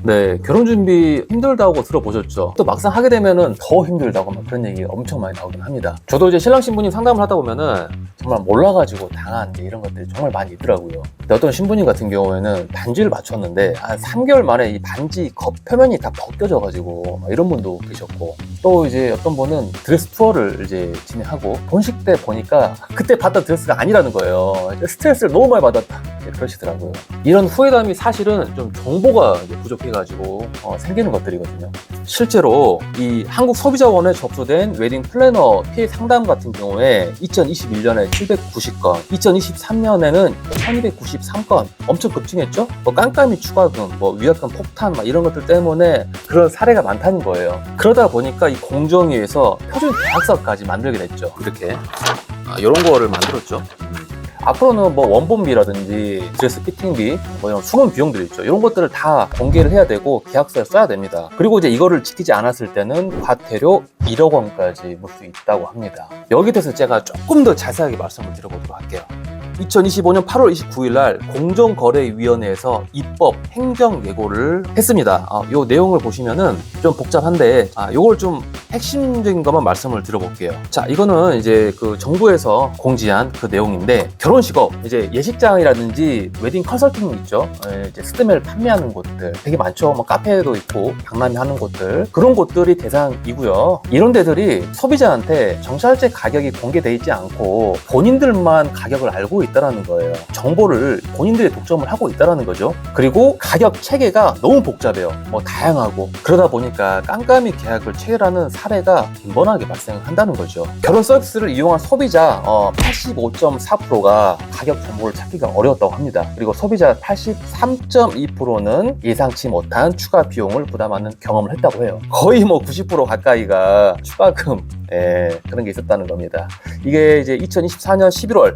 네, 결혼 준비 힘들다고 들어보셨죠? 또 막상 하게 되면은 더 힘들다고 막 그런 얘기 엄청 많이 나오긴 합니다. 저도 이제 신랑 신부님 상담을 하다 보면은 정말 몰라가지고 당한 이런 것들이 정말 많이 있더라고요. 근데 어떤 신부님 같은 경우에는 반지를 맞췄는데 한 3개월 만에 이 반지 겉 표면이 다 벗겨져가지고 막 이런 분도 계셨고, 또 이제 어떤 분은 드레스 투어를 이제 진행하고 본식 때 보니까 그때 봤던 드레스가 아니라는 거예요. 스트레스를 너무 많이 받았다 그러시더라고요. 이런 후회감이 사실은 좀 정보가 부족해가지고 생기는 것들이거든요. 실제로 이 한국소비자원에 접수된 웨딩 플래너 피해 상담 같은 경우에 2021년에 790건, 2023년에는 1293건, 엄청 급증했죠? 깜깜이 추가금, 위약금 폭탄 이런 것들 때문에 그런 사례가 많다는 거예요. 그러다 보니까 이 공정위에서 표준 계약서까지 만들게 됐죠. 이렇게 이런 거를 만들었죠. 앞으로는 원본비라든지 드레스 피팅비, 이런 수문 비용들이 있죠. 이런 것들을 다 공개를 해야 되고 계약서에 써야 됩니다. 그리고 이제 이거를 지키지 않았을 때는 과태료 1억 원까지 물 수 있다고 합니다. 여기에 대해서 제가 조금 더 자세하게 말씀을 드려보도록 할게요. 2025년 8월 29일 날 공정거래위원회에서 입법 행정 예고를 했습니다. 요 내용을 보시면은 좀 복잡한데 요걸 좀 핵심적인 것만 말씀을 드려볼게요. 자, 이거는 이제 그 정부에서 공지한 그 내용인데, 결혼식업 이제 예식장이라든지 웨딩 컨설팅 있죠. 이제 스드메를 판매하는 곳들 되게 많죠. 카페도 있고 박람회 하는 곳들, 그런 곳들이 대상이고요. 이런 데들이 소비자한테 정찰제 가격이 공개돼 있지 않고 본인들만 가격을 알고 있다라는 거예요. 정보를 본인들이 독점을 하고 있다라는 거죠. 그리고 가격 체계가 너무 복잡해요. 다양하고, 그러다 보니까 깜깜이 계약을 체결하는 사례가 빈번하게 발생한다는 거죠. 결혼 서비스를 이용한 소비자 85.4%가 가격 정보를 찾기가 어려웠다고 합니다. 그리고 소비자 83.2%는 예상치 못한 추가 비용을 부담하는 경험을 했다고 해요. 거의 90% 가까이가 추가금 그런 게 있었다는 겁니다. 이게 이제 2024년 11월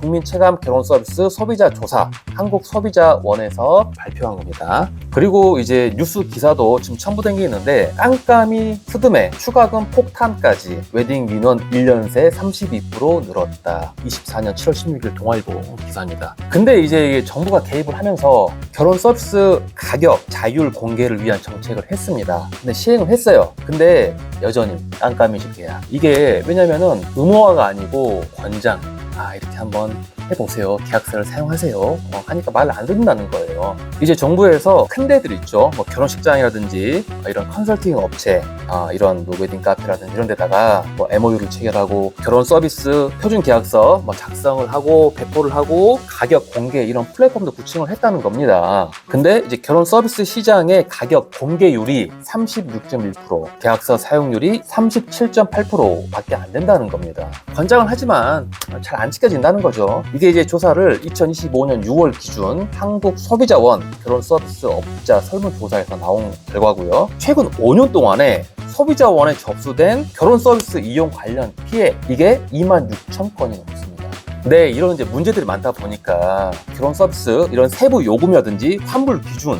국민 체감 결혼 서비스 소비자 조사 한국소비자원에서 발표한 겁니다. 그리고 이제 뉴스 기사도 지금 첨부된 게 있는데, 깜깜이 스드메 추가금 폭탄까지 웨딩 민원 1년 새 32% 늘었다. 24년 7월 16일 동아일보 기사입니다. 근데 이제 정부가 개입을 하면서 결혼 서비스 가격 자율 공개를 위한 정책을 했습니다. 근데 시행을 했어요. 근데 여전히 깜깜이식 계약. 이게 왜냐면은 의무화가 아니고 권장. 이렇게 한번 해보세요. 계약서를 사용하세요. 하니까 말을 안 듣는다는 거예요. 이제 정부에서 큰 데들 있죠. 결혼식장이라든지 이런 컨설팅 업체, 이런 웨딩 카페라든지 이런 데다가 MOU를 체결하고 결혼 서비스 표준 계약서 작성을 하고 배포를 하고 가격 공개 이런 플랫폼도 구축을 했다는 겁니다. 근데 이제 결혼 서비스 시장의 가격 공개율이 36.1%, 계약서 사용률이 37.8%밖에 안 된다는 겁니다. 권장을 하지만 잘 안 지켜진다는 거죠. 이게 이제 조사를 2025년 6월 기준 한국소비자원 결혼 서비스 업자 설문조사에서 나온 결과고요. 최근 5년 동안에 소비자원에 접수된 결혼 서비스 이용 관련 피해, 이게 26,000건이 넘습니다. 네, 이런 이제 문제들이 많다 보니까 결혼 서비스 이런 세부 요금이라든지 환불 기준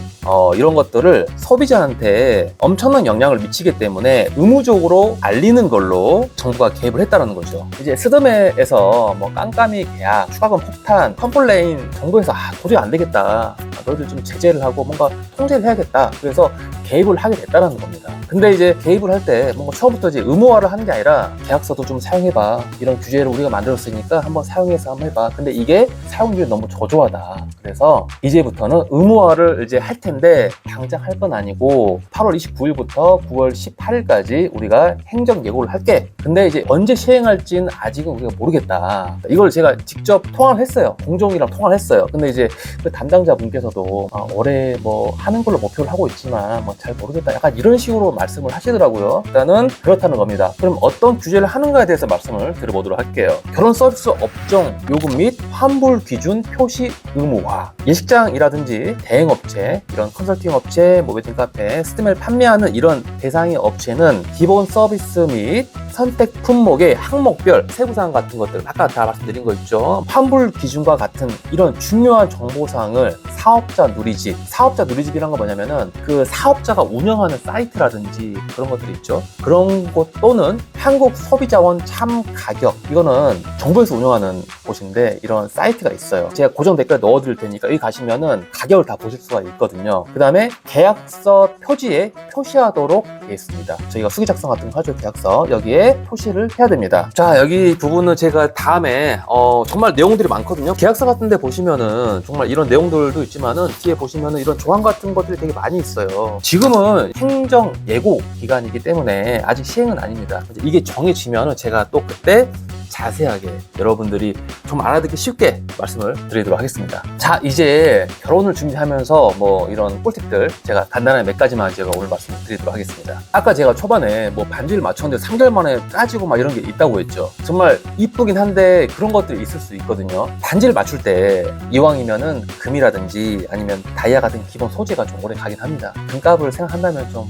이런 것들을 소비자한테 엄청난 영향을 미치기 때문에 의무적으로 알리는 걸로 정부가 개입을 했다는 거죠. 이제 스드메에서 깜깜이 계약, 추가금 폭탄, 컴플레인 정부에서 도저히 안 되겠다. 너희들 좀 제재를 하고 뭔가 통제를 해야겠다. 그래서 개입을 하게 됐다는 겁니다. 근데 이제 개입을 할 때 처음부터 이제 의무화를 하는 게 아니라 계약서도 좀 사용해봐. 이런 규제를 우리가 만들었으니까 한번 사용해서 한번 해봐. 근데 이게 사용률이 너무 저조하다. 그래서 이제부터는 의무화를 이제 할 텐데 당장 할 건 아니고 8월 29일부터 9월 18일까지 우리가 행정 예고를 할게. 근데 이제 언제 시행할지는 아직은 우리가 모르겠다. 이걸 제가 직접 통화를 했어요. 공정이랑 통화를 했어요. 근데 이제 그 담당자분께서도 올해 하는 걸로 목표를 하고 있지만 잘 모르겠다. 약간 이런 식으로 말씀을 하시더라고요. 일단은 그렇다는 겁니다. 그럼 어떤 규제를 하는가에 대해서 말씀을 드려보도록 할게요. 결혼 서비스 업종 요금 및 환불 기준 표시 의무화. 예식장이라든지 대행업체, 이런 컨설팅 업체, 웨딩 카페, 스드메를 판매하는 이런 대상의 업체는 기본 서비스 및 선택 품목의 항목별 세부사항 같은 것들 아까 다 말씀드린 거 있죠. 환불 기준과 같은 이런 중요한 정보사항을 사업자 누리집, 사업자 누리집이란 건 뭐냐면은 그 사업자가 운영하는 사이트라든지 그런 것들이 있죠. 그런 곳 또는 한국소비자원 참 가격, 이거는 정부에서 운영하는 곳인데 이런 사이트가 있어요. 제가 고정 댓글 넣어드릴 테니까 여기 가시면은 가격을 다 보실 수가 있거든요. 그 다음에 계약서 표지에 표시하도록 되어 있습니다. 저희가 수기 작성 같은 거 하죠. 계약서 여기에 표시를 해야 됩니다. 자, 여기 부분은 제가 다음에 정말 내용들이 많거든요. 계약서 같은 데 보시면은 정말 이런 내용들도 있지만은 뒤에 보시면은 이런 조항 같은 것들이 되게 많이 있어요. 지금은 행정 예고 기간이기 때문에 아직 시행은 아닙니다. 이게 정해지면은 제가 또 그때 자세하게 여러분들이 좀 알아듣기 쉽게 말씀을 드리도록 하겠습니다. 자, 이제 결혼을 준비하면서 뭐 이런 꿀팁들 제가 간단하게 몇 가지만 제가 오늘 말씀을 드리도록 하겠습니다. 아까 제가 초반에 뭐 반지를 맞췄는데 3개월 만에 까지고 막 이런 게 있다고 했죠. 정말 이쁘긴 한데 그런 것들이 있을 수 있거든요. 반지를 맞출 때 이왕이면은 금이라든지 아니면 다이아 같은 기본 소재가 좀 오래 가긴 합니다. 금값을 생각한다면 좀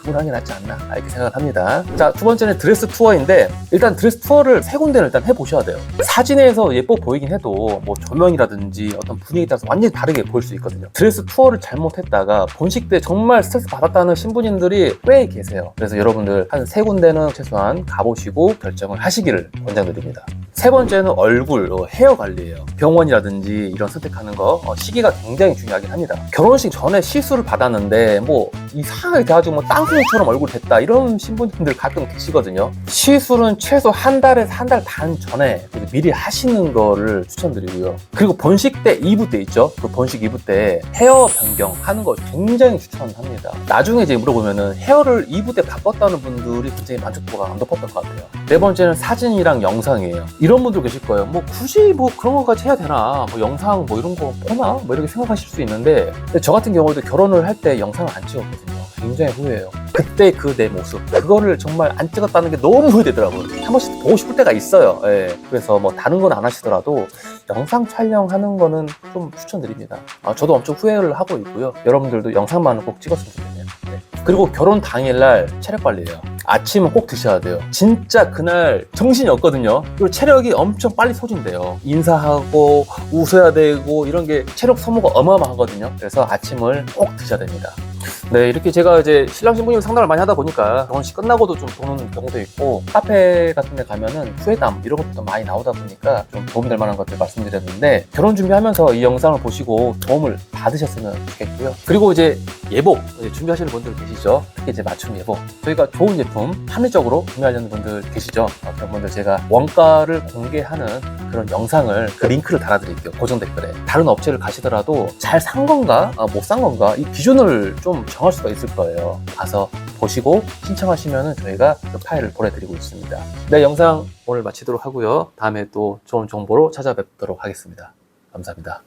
하는 게 낫지 않나 이렇게 생각을 합니다. 자, 두 번째는 드레스 투어인데 일단 드레스 투어를 세 군데는 일단 해보셔야 돼요. 사진에서 예뻐 보이긴 해도 뭐 조명이라든지 어떤 분위기에 따라서 완전히 다르게 보일 수 있거든요. 드레스 투어를 잘못했다가 본식 때 정말 스트레스 받았다는 신부님들이 꽤 계세요. 그래서 여러분들 한 세 군데는 최소한 가보시고 결정을 하시기를 권장드립니다. 세 번째는 얼굴, 헤어 관리예요. 병원이라든지 이런 선택하는 거 시기가 굉장히 중요하긴 합니다. 결혼식 전에 시술을 받았는데 뭐 이상하게 돼가지고 뭐 땅콩처럼 얼굴 됐다 이런 신부님들 가끔 계시거든요. 시술은 최소 한 달에서 한 달 반 전에 미리 하시는 거를 추천드리고요. 그리고 본식 때 2부 때 있죠. 그 본식 2부 때 헤어 변경하는 거 굉장히 추천합니다. 나중에 이제 물어보면은 헤어를 2부 때 바꿨다는 분들이 굉장히 만족도가 안 높았던 것 같아요. 네 번째는 사진이랑 영상이에요. 이런 분들 계실 거예요. 뭐 굳이 뭐 그런 것까지 해야 되나? 뭐 영상 뭐 이런 거 보나? 뭐 이렇게 생각하실 수 있는데 저 같은 경우도 결혼을 할 때 영상을 안 찍었거든요. 굉장히 후회해요. 그때 그 내 모습 그거를 정말 안 찍었다는 게 너무 후회되더라고요. 한 번씩 보고 싶을 때가 있어요. 예. 그래서 뭐 다른 건 안 하시더라도 영상 촬영하는 거는 좀 추천드립니다. 저도 엄청 후회를 하고 있고요. 여러분들도 영상만은 꼭 찍었으면 좋겠네요. 네. 그리고 결혼 당일날 체력 관리예요. 아침은 꼭 드셔야 돼요. 진짜 그날 정신이 없거든요. 그리고 체력이 엄청 빨리 소진돼요. 인사하고 웃어야 되고 이런 게 체력 소모가 어마어마하거든요. 그래서 아침을 꼭 드셔야 됩니다. 네, 이렇게 제가 이제 신랑 신부님 상담을 많이 하다 보니까 결혼식 끝나고도 좀 보는 경우도 있고 카페 같은 데 가면은 후회담 이런 것도 많이 나오다 보니까 좀 도움될 만한 것들 말씀드렸는데 결혼 준비하면서 이 영상을 보시고 도움을 받으셨으면 좋겠고요. 그리고 이제 예복 준비하시는 분들 계시죠. 특히 이제 맞춤 예복 저희가 좋은 제품 합리적으로 구매하려는 분들 계시죠. 그런 분들 제가 원가를 공개하는 그런 영상을 그 링크를 달아드릴게요. 고정 댓글에. 다른 업체를 가시더라도 잘 산 건가 못 산 건가 이 기준을 좀 정할 수가 있을 거예요. 가서 보시고 신청하시면 저희가 그 파일을 보내드리고 있습니다. 네, 영상 오늘 마치도록 하고요. 다음에 또 좋은 정보로 찾아뵙도록 하겠습니다. 감사합니다.